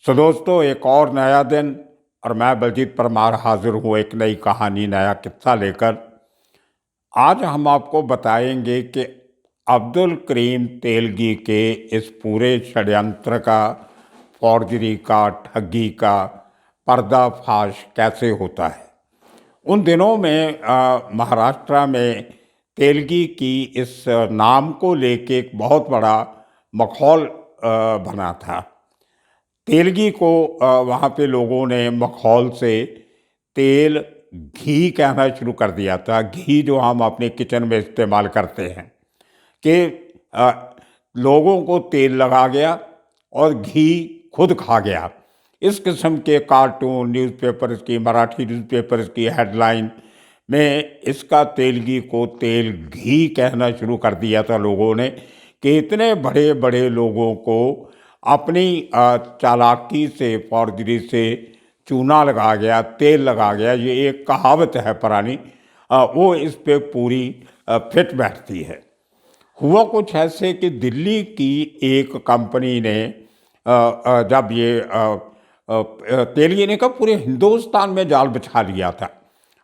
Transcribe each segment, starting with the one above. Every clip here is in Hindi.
दोस्तों, एक और नया दिन और मैं बलजीत परमार हाजिर हूँ एक नई कहानी, नया किस्सा लेकर। आज हम आपको बताएंगे कि अब्दुल करीम तेलगी के इस पूरे षड्यंत्र का, फॉर्जरी का, ठगी का पर्दाफाश कैसे होता है। उन दिनों में महाराष्ट्र में तेलगी की इस नाम को लेके एक बहुत बड़ा मखौल बना था। तेलगी को वहाँ पे लोगों ने मखौल से तेल घी कहना शुरू कर दिया था। घी जो हम अपने किचन में इस्तेमाल करते हैं कि अ, लोगों को तेल लगा गया और घी खुद खा गया। इस किस्म के कार्टून, न्यूज़पेपर्स की, मराठी न्यूज़पेपर्स की हेडलाइन में इसका तेलगी को तेल घी कहना शुरू कर दिया था लोगों ने कि इतने बड़े बड़े लोगों को अपनी चालाकी से, फॉर्जरी से चूना लगा गया, तेल लगा गया। ये एक कहावत है पुरानी, वो इस पे पूरी फिट बैठती है। हुआ कुछ ऐसे कि दिल्ली की एक कंपनी ने जब ये तेलगी ने कहा पूरे हिंदुस्तान में जाल बिछा लिया था,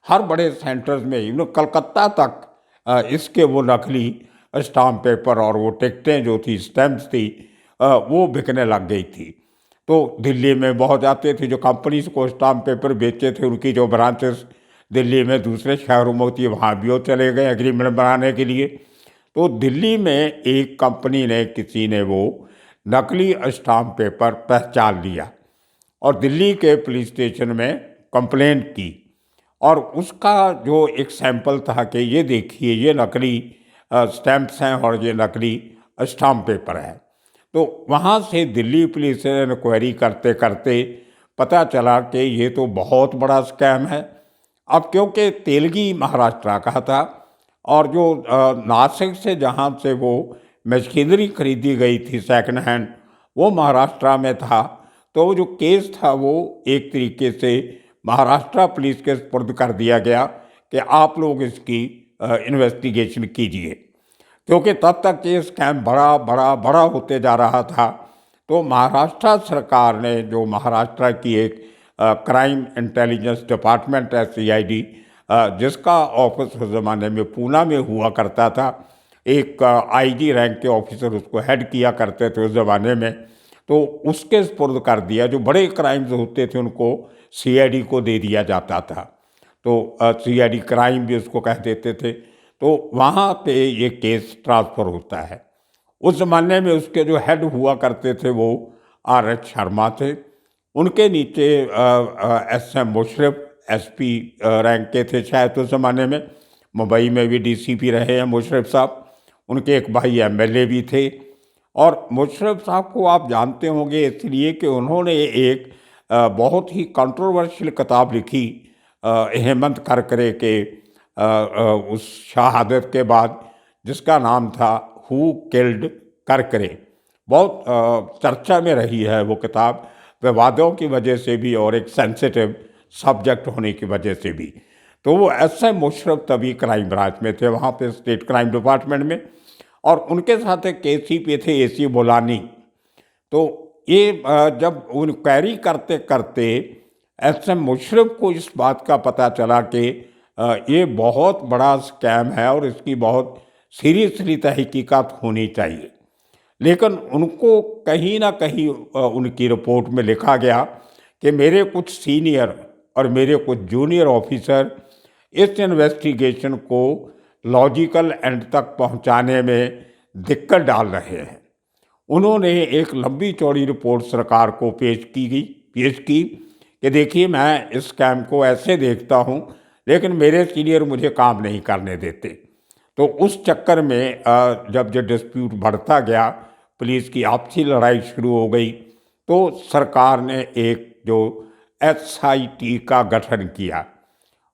हर बड़े सेंटर्स में, कलकत्ता तक इसके वो नकली स्टाम्प पेपर और वो टिकटें जो थी, स्टैम्प्स थी, वो बिकने लग गई थी। तो दिल्ली में बहुत जाते थे, जो कंपनीज को स्टाम्प पेपर बेचते थे उनकी जो ब्रांचेस दिल्ली में दूसरे शहरों में होती है, वहाँ भी वो चले गए एग्रीमेंट बनाने के लिए। तो दिल्ली में एक कंपनी ने, किसी ने वो नकली स्टाम्प पेपर पहचान लिया और दिल्ली के पुलिस स्टेशन में कंप्लेंट की। और उसका जो एक सैंपल था कि ये देखिए, ये नकली स्टैम्प्स हैं और ये नकली स्टाम्प पेपर है। तो वहाँ से दिल्ली पुलिस ने इंक्वायरी करते करते पता चला कि ये तो बहुत बड़ा स्कैम है। अब क्योंकि तेलगी महाराष्ट्र का था और जो नासिक से जहाँ से वो मशीनरी खरीदी गई थी सेकंड हैंड, वो महाराष्ट्र में था। तो वो जो केस था वो एक तरीके से महाराष्ट्र पुलिस के सुपुर्द कर दिया गया कि आप लोग इसकी इन्वेस्टिगेशन कीजिए। क्योंकि तब तक ये स्कैम बड़ा बड़ा बड़ा होते जा रहा था। तो महाराष्ट्र सरकार ने, जो महाराष्ट्र की एक क्राइम इंटेलिजेंस डिपार्टमेंट है, CID, जिसका ऑफिस उस ज़माने में पूना में हुआ करता था, एक IG रैंक के ऑफिसर उसको हेड किया करते थे उस ज़माने में, तो उसके सुपुर्द कर दिया। जो बड़े क्राइम्स होते थे उनको CID को दे दिया जाता था। तो CID क्राइम भी उसको कह देते थे। तो वहाँ पे ये केस ट्रांसफ़र होता है। उस ज़माने में उसके जो हेड हुआ करते थे वो RH शर्मा थे। उनके नीचे SM मुशर्रफ SP रैंक के थे शायद उस ज़माने में। मुंबई में भी DCP रहे हैं मुशर्रफ साहब। उनके एक भाई MLA भी थे। और मुशर्रफ साहब को आप जानते होंगे इसलिए कि उन्होंने एक बहुत ही कंट्रोवर्शियल किताब लिखी हेमंत करकरे के उस शहादत के बाद, जिसका नाम था हु किल्ड करकरे। बहुत चर्चा में रही है वो किताब, विवादों की वजह से भी और एक सेंसिटिव सब्जेक्ट होने की वजह से भी। तो वो SM मुशर्रफ तभी क्राइम ब्रांच में थे वहाँ पे, स्टेट क्राइम डिपार्टमेंट में, और उनके साथ एक KCP थे, AC बोलानी। तो ये जब इंक्वायरी करते करते SM मुशर्रफ को इस बात का पता चला कि ये बहुत बड़ा स्कैम है और इसकी बहुत सीरियसली तहकीकात होनी चाहिए। लेकिन उनको कहीं ना कहीं उनकी रिपोर्ट में लिखा गया कि मेरे कुछ सीनियर और मेरे कुछ जूनियर ऑफिसर इस इन्वेस्टिगेशन को लॉजिकल एंड तक पहुंचाने में दिक्कत डाल रहे हैं। उन्होंने एक लंबी चौड़ी रिपोर्ट सरकार को पेश की कि देखिए, मैं इस स्कैम को ऐसे देखता हूँ, लेकिन मेरे सीनियर मुझे काम नहीं करने देते। तो उस चक्कर में जब जो डिस्प्यूट बढ़ता गया, पुलिस की आपसी लड़ाई शुरू हो गई, तो सरकार ने एक जो SIT का गठन किया।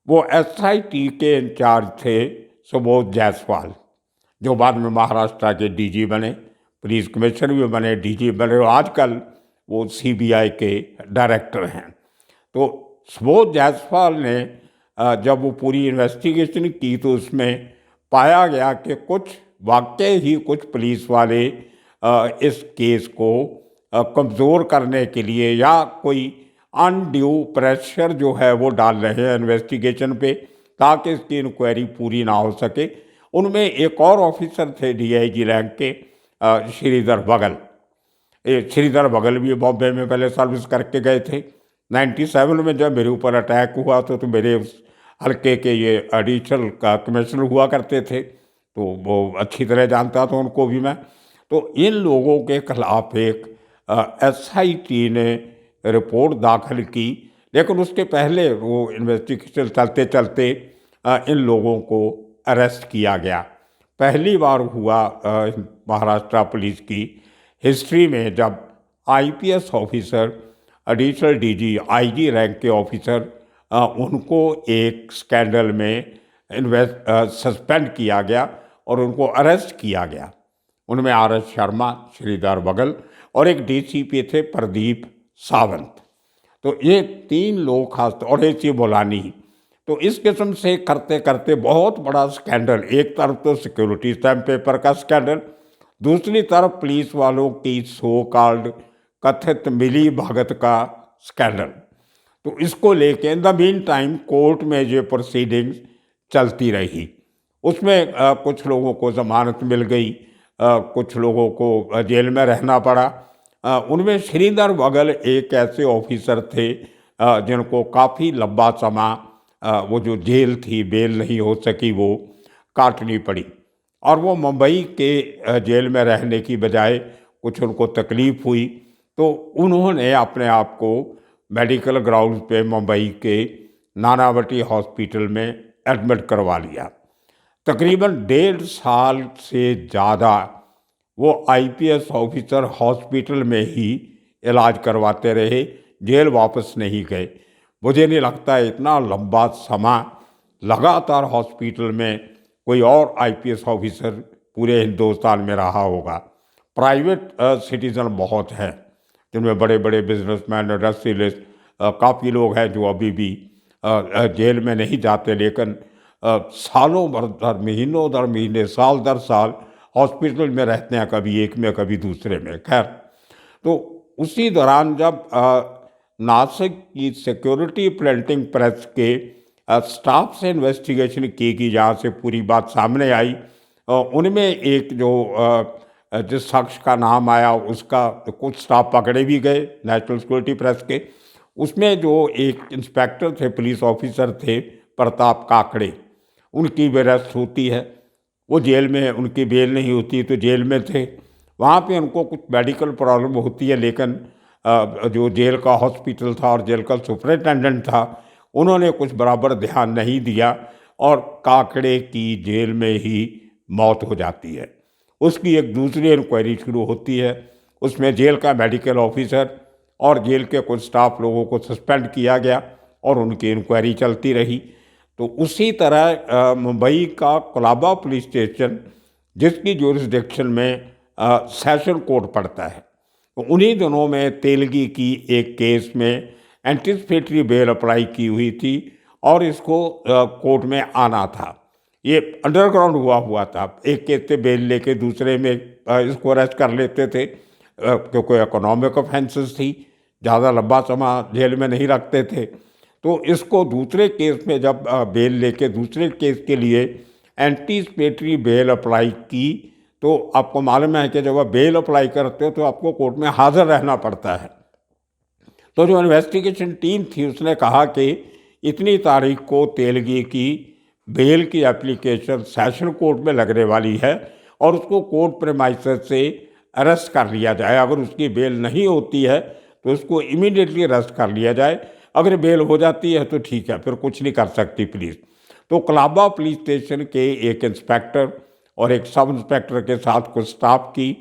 वो SIT के इंचार्ज थे सुबोध जायसवाल, जो बाद में महाराष्ट्र के DG बने, पुलिस कमिश्नर भी बने, DG बने, और आजकल वो CBI के डायरेक्टर हैं। तो सुबोध जायसवाल ने जब वो पूरी इन्वेस्टिगेशन की तो उसमें पाया गया कि कुछ वाकई ही कुछ पुलिस वाले इस केस को कमज़ोर करने के लिए या कोई अनड्यू प्रेशर जो है वो डाल रहे हैं इन्वेस्टिगेशन पे, ताकि इसकी इंक्वायरी पूरी ना हो सके। उनमें एक और ऑफिसर थे डीआईजी रैंक के, श्रीधर बघेल। श्रीधर बघेल भी बॉम्बे में पहले सर्विस करके गए थे। 97 में जब मेरे ऊपर अटैक हुआ तो मेरे उस हल्के के ये एडिशनल का कमिश्नर हुआ करते थे, तो वो अच्छी तरह जानता था उनको भी मैं। तो इन लोगों के खिलाफ एक एसआईटी ने रिपोर्ट दाखिल की, लेकिन उसके पहले वो इन्वेस्टिगेशन चलते चलते इन लोगों को अरेस्ट किया गया। पहली बार हुआ महाराष्ट्र पुलिस की हिस्ट्री में जब IPS officer, additional DG, IG rank के ऑफिसर, उनको एक स्कैंडल में सस्पेंड किया गया और उनको अरेस्ट किया गया। उनमें आर एस शर्मा, श्रीधर बघेल और एक डीसीपी थे प्रदीप सावंत। तो ये 3 लोग खास, और एसी बोलानी। तो इस किस्म से करते करते बहुत बड़ा स्कैंडल, एक तरफ तो सिक्योरिटी स्टैम्प पेपर का स्कैंडल, दूसरी तरफ पुलिस वालों की सो कॉल्ड कथित मिली भगत का स्कैंडल। तो इसको लेके in the mean time court में ये प्रोसीडिंग्स चलती रही। उसमें कुछ लोगों को जमानत मिल गई, कुछ लोगों को जेल में रहना पड़ा। उनमें श्रीधर बघेल एक ऐसे ऑफिसर थे जिनको काफ़ी लंबा समय वो जो जेल थी, बेल नहीं हो सकी, वो काटनी पड़ी। और वो मुंबई के जेल में रहने की बजाय कुछ उनको तकलीफ़ हुई, तो उन्होंने अपने आप को मेडिकल ग्राउंड पे मुंबई के नानावटी हॉस्पिटल में एडमिट करवा लिया। तकरीबन 1.5 साल से ज़्यादा वो आईपीएस ऑफिसर हॉस्पिटल में ही इलाज करवाते रहे, जेल वापस नहीं गए। मुझे नहीं लगता इतना लंबा समय लगातार हॉस्पिटल में कोई और आईपीएस ऑफिसर पूरे हिंदुस्तान में रहा होगा। प्राइवेट सिटीज़न बहुत हैं, जिनमें बड़े बड़े बिजनेसमैन, इंडस्ट्रियलिस्ट, काफ़ी लोग हैं जो अभी भी जेल में नहीं जाते, लेकिन सालों भर दर महीनों दर महीने, साल दर साल हॉस्पिटल में रहते हैं, कभी एक में कभी दूसरे में। खैर, तो उसी दौरान जब नासिक की सिक्योरिटी प्रिंटिंग प्रेस के स्टाफ से इन्वेस्टिगेशन की गई, जहाँ से पूरी बात सामने आई, उनमें एक जो जिस शख्स का नाम आया उसका कुछ स्टाफ पकड़े भी गए नेशनल सिक्योरिटी प्रेस के। उसमें जो एक इंस्पेक्टर थे, पुलिस ऑफिसर थे, प्रताप काकड़े, उनकी भी अरेस्ट होती है। वो जेल में, उनकी बेल नहीं होती तो जेल में थे। वहाँ पे उनको कुछ मेडिकल प्रॉब्लम होती है, लेकिन जो जेल का हॉस्पिटल था और जेल का सुपरिटेंडेंट था, उन्होंने कुछ बराबर ध्यान नहीं दिया और काकड़े की जेल में ही मौत हो जाती है। उसकी एक दूसरी इंक्वायरी शुरू होती है, उसमें जेल का मेडिकल ऑफिसर और जेल के कुछ स्टाफ लोगों को सस्पेंड किया गया और उनकी इंक्वायरी चलती रही। तो उसी तरह मुंबई का कोलाबा पुलिस स्टेशन, जिसकी ज्यूरिसडिक्शन में सेशन कोर्ट पड़ता है, तो उन्हीं दिनों में तेलगी की एक केस में एंटिसिपेटरी बेल अप्लाई की हुई थी और इसको कोर्ट में आना था। ये अंडरग्राउंड हुआ था। एक केस से बेल लेके दूसरे में इसको अरेस्ट कर लेते थे, क्योंकि इकोनॉमिक ऑफेंसेस थी, ज़्यादा लंबा समय जेल में नहीं रखते थे। तो इसको दूसरे केस में जब बेल लेके दूसरे केस के लिए एंटीसिपेटरी बेल अप्लाई की, तो आपको मालूम है कि जब आप बेल अप्लाई करते हो तो आपको कोर्ट में हाजिर रहना पड़ता है। तो जो इन्वेस्टिगेशन टीम थी उसने कहा कि इतनी तारीख को तेलगी की बेल की एप्लीकेशन सेशन कोर्ट में लगने वाली है और उसको कोर्ट प्रेमाइसेस से अरेस्ट कर लिया जाए। अगर उसकी बेल नहीं होती है तो उसको इमीडिएटली अरेस्ट कर लिया जाए। अगर बेल हो जाती है तो ठीक है, फिर कुछ नहीं कर सकती पुलिस। तो कोलाबा पुलिस स्टेशन के एक इंस्पेक्टर और एक सब इंस्पेक्टर के साथ कुछ स्टाफ की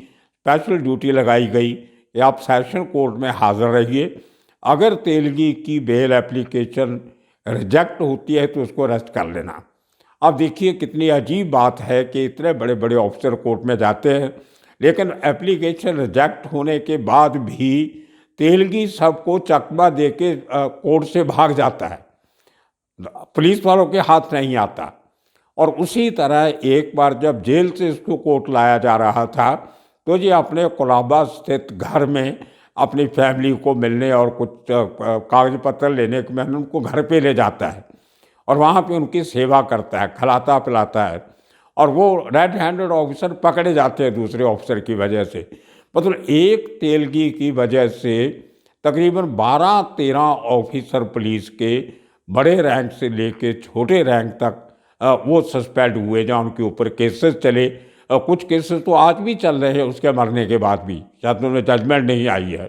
स्पेशल ड्यूटी लगाई गई कि आप सेशन कोर्ट में हाजिर रहिए। अगर तेलगी की बेल एप्लीकेशन रिजेक्ट होती है तो उसको अरेस्ट कर लेना। अब देखिए कितनी अजीब बात है कि इतने बड़े बड़े ऑफिसर कोर्ट में जाते हैं, लेकिन एप्लीकेशन रिजेक्ट होने के बाद भी तेलगी सबको चकमा दे के कोर्ट से भाग जाता है, पुलिस वालों के हाथ नहीं आता। और उसी तरह एक बार जब जेल से इसको कोर्ट लाया जा रहा था तो ये अपने कोलाबा स्थित घर में अपनी फैमिली को मिलने और कुछ कागज पत्र लेने के में उनको घर पे ले जाता है और वहाँ पे उनकी सेवा करता है, खिलाता पिलाता है। और वो रेड हैंडेड ऑफिसर पकड़े जाते हैं दूसरे ऑफिसर की वजह से। मतलब एक तेलगी की वजह से तकरीबन 12-13 ऑफिसर पुलिस के बड़े रैंक से लेके छोटे रैंक तक वो सस्पेंड हुए, जहाँ उनके ऊपर केसेस चले। कुछ केसेस तो आज भी चल रहे हैं उसके मरने के बाद भी, शायद उन्हें जजमेंट नहीं आई है।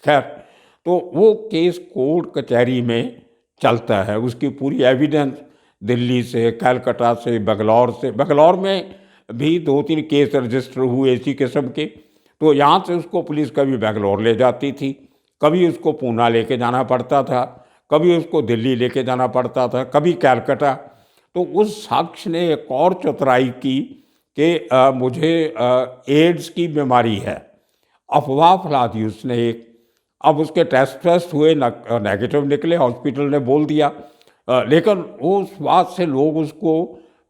खैर, तो वो केस कोर्ट कचहरी में चलता है। उसकी पूरी एविडेंस दिल्ली से, कलकत्ता से, बंगलौर में भी 2-3 केस रजिस्टर हुए इसी किस्म के। तो यहाँ से उसको पुलिस कभी बेंगलोर ले जाती थी, कभी उसको पूना लेके जाना पड़ता था, कभी उसको दिल्ली लेके जाना पड़ता था, कभी कलकत्ता। तो उस शख्स ने एक और चतुराई की कि मुझे एड्स की बीमारी है, अफवाह फैला दी उसने एक। अब उसके टेस्ट हुए, नेगेटिव निकले, हॉस्पिटल ने बोल दिया। लेकिन उस बात से लोग उसको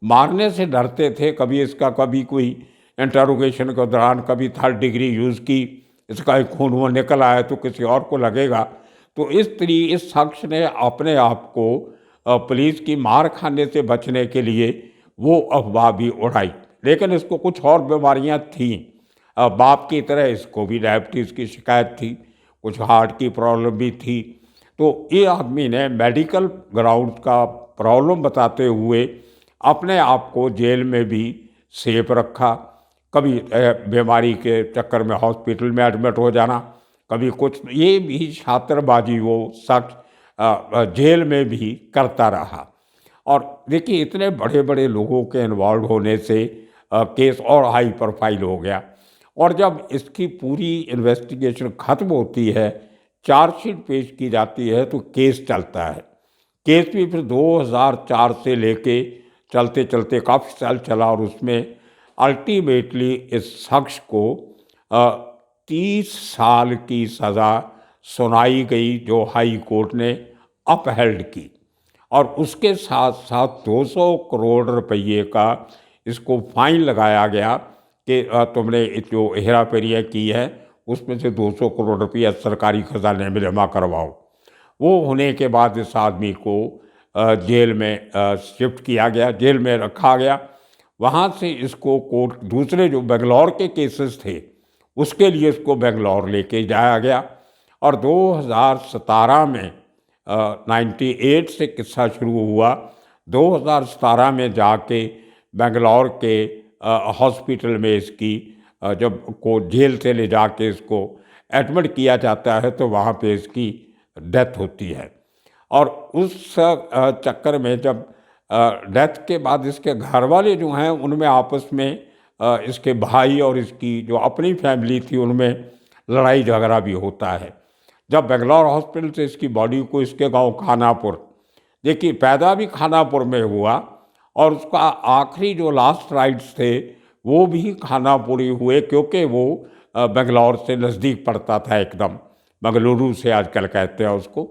मारने से डरते थे। कभी कोई इंटरोगेशन के दौरान कभी 3rd डिग्री यूज़ की, इसका एक खून वो निकल आया तो किसी और को लगेगा। तो इस शख्स ने अपने आप को पुलिस की मार खाने से बचने के लिए वो अफवाह भी उड़ाई। लेकिन इसको कुछ और बीमारियां थीं। बाप की तरह इसको भी डायबिटीज़ की शिकायत थी, कुछ हार्ट की प्रॉब्लम भी थी। तो ये आदमी ने मेडिकल ग्राउंड का प्रॉब्लम बताते हुए अपने आप को जेल में भी सेफ रखा। कभी बीमारी के चक्कर में हॉस्पिटल में एडमिट हो जाना, कभी कुछ, ये भी शातिरबाजी वो शख्स जेल में भी करता रहा। और देखिए, इतने बड़े बड़े लोगों के इन्वॉल्व होने से केस और हाई प्रोफाइल हो गया। और जब इसकी पूरी इन्वेस्टिगेशन ख़त्म होती है, चार्जशीट पेश की जाती है, तो केस चलता है। केस भी फिर 2004 से लेके चलते चलते काफ़ी साल चला और उसमें अल्टीमेटली इस शख्स को 30 साल की सज़ा सुनाई गई, जो हाई कोर्ट ने अपहेल्ड की। और उसके साथ साथ 200 करोड़ रुपये का इसको फाइन लगाया गया कि तुमने जो हेरा फेरी की है उसमें से 200 करोड़ रुपया सरकारी खजाने में जमा करवाओ। वो होने के बाद इस आदमी को जेल में शिफ्ट किया गया, जेल में रखा गया। वहाँ से इसको कोर्ट दूसरे जो बेंगलौर के केसेस थे उसके लिए इसको बेंगलौर लेके जाया गया। और 2017 में 98 से किस्सा शुरू हुआ। 2017 में जाके बेंगलौर के हॉस्पिटल में इसकी जब को जेल से ले जाके इसको एडमिट किया जाता है तो वहाँ पे इसकी डेथ होती है। और उस चक्कर में जब डेथ के बाद इसके घर वाले जो हैं उनमें आपस में इसके भाई और इसकी जो अपनी फैमिली थी उनमें लड़ाई झगड़ा भी होता है। जब बेंगलौर हॉस्पिटल से इसकी बॉडी को इसके गांव खानापुर, देखिए पैदा भी खानापुर में हुआ और उसका आखिरी जो लास्ट राइट्स थे वो भी खानापुर ही हुए, क्योंकि वो बेंगलौर से नज़दीक पड़ता था एकदम, बेंगलुरु से आजकल कहते हैं उसको।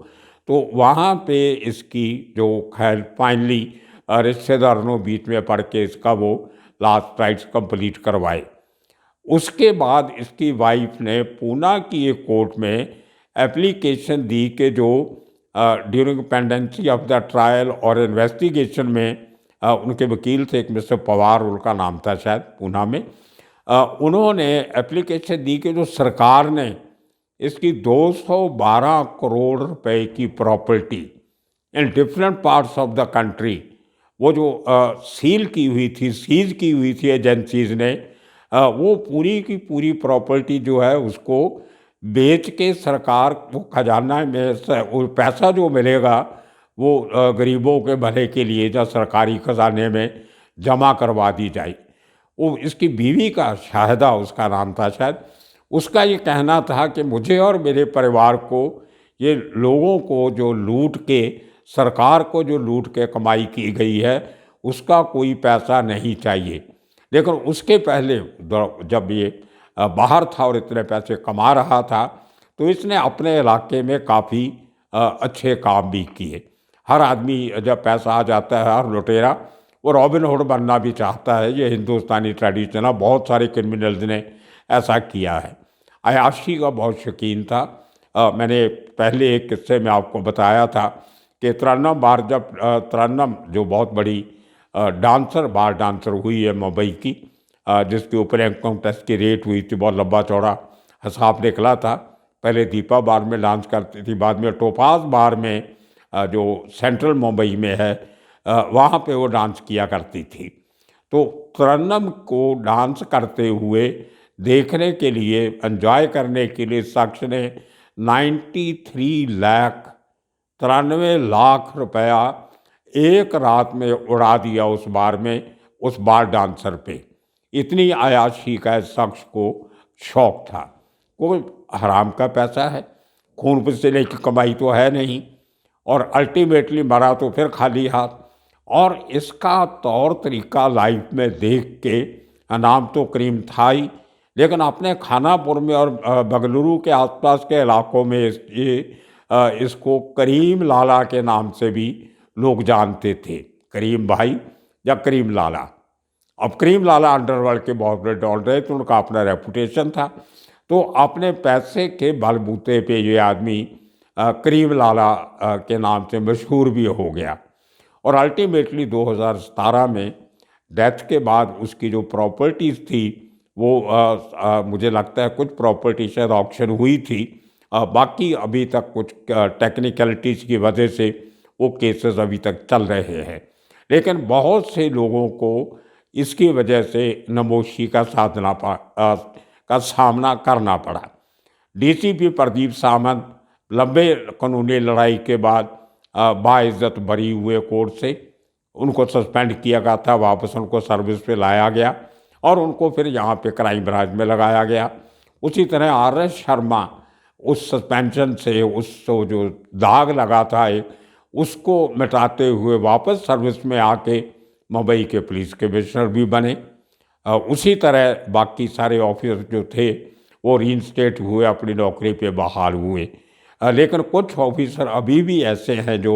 तो वहाँ पे इसकी जो खैर फाइनली रिश्तेदारों बीच में पड़ के इसका वो लास्ट राइट्स कंप्लीट करवाए। उसके बाद इसकी वाइफ ने पूना की एक कोर्ट में एप्लीकेशन दी कि जो during pendency of the trial और इन्वेस्टिगेशन में उनके वकील थे एक मिस्टर पवार, उनका नाम था शायद, पूना में, उन्होंने एप्लीकेशन दी कि जो सरकार ने इसकी 212 करोड़ रुपए की property in different parts of the country, वो जो सील की हुई थी, सीज की हुई थी एजेंसीज ने, वो पूरी की पूरी प्रॉपर्टी जो है उसको बेच के सरकार को खजाना में वो पैसा जो मिलेगा वो गरीबों के भले के लिए जो सरकारी खजाने में जमा करवा दी जाए। वो इसकी बीवी का, शाहिदा उसका नाम था शायद, उसका ये कहना था कि मुझे और मेरे परिवार को ये लोगों को जो लूट के, सरकार को जो लूट के कमाई की गई है उसका कोई पैसा नहीं चाहिए। लेकिन उसके पहले जब ये बाहर था और इतने पैसे कमा रहा था तो इसने अपने इलाके में काफ़ी अच्छे काम भी किए। हर आदमी जब पैसा आ जाता है, हर लुटेरा वो रॉबिन हुड बनना भी चाहता है। ये हिंदुस्तानी ट्रेडिशन है, बहुत सारे क्रिमिनल्स ने ऐसा किया है। अय्याशी का बहुत शौकीन था। मैंने पहले एक किस्से में आपको बताया था कि तरन्नुम जो बहुत बड़ी बार डांसर हुई है मुंबई की, जिसके ऊपर इनकम टैक्स की रेट हुई थी, बहुत लंबा चौड़ा हिसाब निकला था। पहले दीपा बार में डांस करती थी, बाद में टोपाज बार में जो सेंट्रल मुंबई में है वहाँ पे वो डांस किया करती थी। तो तरन्नुम को डांस करते हुए देखने के लिए, एंजॉय करने के लिए शख्स ने 93 लाख रुपया एक रात में उड़ा दिया उस बार में, उस बार डांसर पे। इतनी अय्याशी का इस शख्स को शौक था। कोई हराम का पैसा है, खून पसीने की कमाई तो है नहीं, और अल्टीमेटली मरा तो फिर खाली हाथ। और इसका तौर तरीका लाइफ में देख के, नाम तो करीम था ही, लेकिन अपने खानापुर में और बंगलुरु के आसपास के इलाकों में इसको करीम लाला के नाम से भी लोग जानते थे, करीम भाई या करीम लाला। अब करीम लाला अंडरवर्ल्ड के बहुत बड़े डॉन रहे, तो उनका अपना रेपुटेशन था। तो अपने पैसे के बलबूते पे ये आदमी करीम लाला के नाम से मशहूर भी हो गया। और अल्टीमेटली 2017 में डेथ के बाद उसकी जो प्रॉपर्टीज़ थी वो मुझे लगता है कुछ प्रॉपर्टी शायद ऑक्शन हुई थी, बाकी अभी तक कुछ टेक्निकलिटीज़ की वजह से वो केसेस अभी तक चल रहे हैं। लेकिन बहुत से लोगों को इसकी वजह से नमोशी का सामना करना पड़ा। डीसीपी प्रदीप सावंत लंबे कानूनी लड़ाई के बाद बाइज्जत बरी हुए कोर्ट से। उनको सस्पेंड किया गया था, वापस उनको सर्विस पे लाया गया और उनको फिर यहाँ पे क्राइम ब्रांच में लगाया गया। उसी तरह RS शर्मा उस सस्पेंशन से, उस जो दाग लगा था उसको मिटाते हुए वापस सर्विस में आके मुंबई के पुलिस कमिश्नर भी बने। उसी तरह बाकी सारे ऑफिसर जो थे वो रीइंस्टेट हुए, अपनी नौकरी पे बहाल हुए। लेकिन कुछ ऑफिसर अभी भी ऐसे हैं जो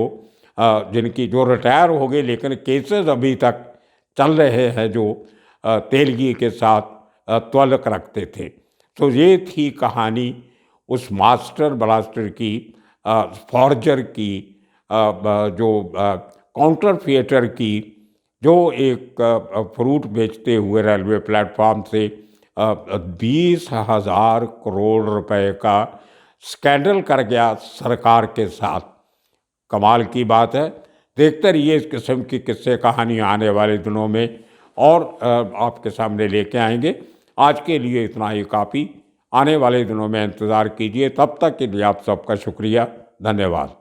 जिनकी जो रिटायर हो गए, लेकिन केसेस अभी तक चल रहे हैं, जो तेलगी के साथ तल्लुक़ रखते थे। तो ये थी कहानी उस मास्टर ब्लास्टर की, फॉर्जर की, जो काउंटरफिएटर की, जो एक फ्रूट बेचते हुए रेलवे प्लेटफॉर्म से 20,000 करोड़ रुपए का स्कैंडल कर गया सरकार के साथ। कमाल की बात है। देखते रहिए इस किस्म की किस्से कहानियाँ आने वाले दिनों में और आपके सामने लेके आएंगे। आज के लिए इतना ही काफ़ी। आने वाले दिनों में इंतज़ार कीजिए। तब तक के लिए आप सबका शुक्रिया, धन्यवाद।